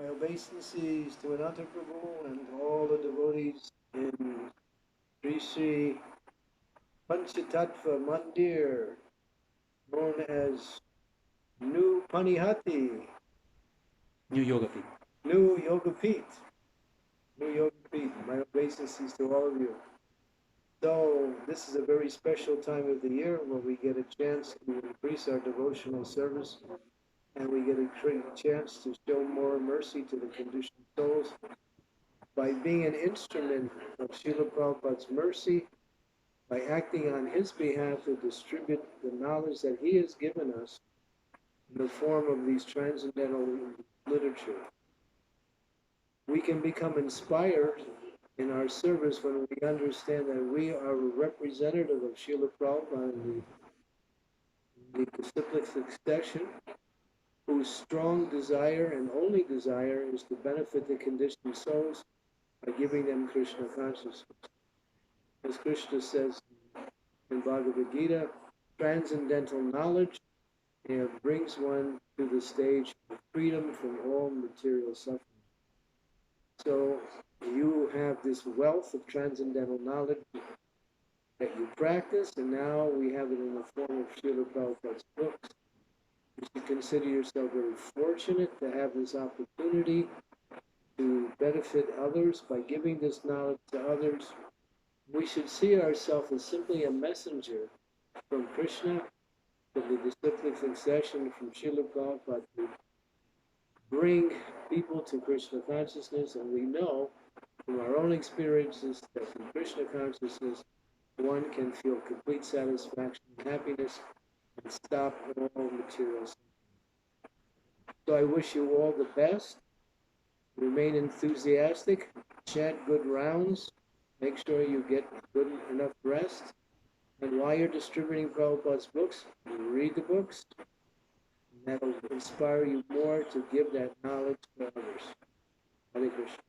My obeisances to Ananta Prabhu and all the devotees in Sri Sri Panchatattva Mandir, known as New Panihati, New Yoga Peak. New Yoga Peeth. New Yoga Peeth. My obeisances to all of you. So this is a very special time of the year where we get a chance to increase our devotional service, and we get a chance to show more mercy to the conditioned souls by being an instrument of Srila Prabhupada's mercy, by acting on his behalf to distribute the knowledge that he has given us in the form of these transcendental literature. We can become inspired in our service when we understand that we are a representative of Srila Prabhupada and the disciplic succession, whose strong desire and only desire is to benefit the conditioned souls by giving them Krishna consciousness. As Krishna says in Bhagavad Gita, transcendental knowledge brings one to the stage of freedom from all material suffering. So you have this wealth of transcendental knowledge that you practice, and now we have it in the form of Srila Prabhupada's books. You should consider yourself very fortunate to have this opportunity to benefit others by giving this knowledge to others. We should see ourselves as simply a messenger from Krishna, from the disciplic succession, from Srila Prabhupada, to bring people to Krishna consciousness. And we know from our own experiences that from Krishna consciousness, one can feel complete satisfaction and happiness and stop all material suffering. So I wish you all the best. Remain enthusiastic, chant good rounds, make sure you get good enough rest. And while you're distributing Prabhupada's books, you read the books. And that'll inspire you more to give that knowledge to others. Hare Krishna.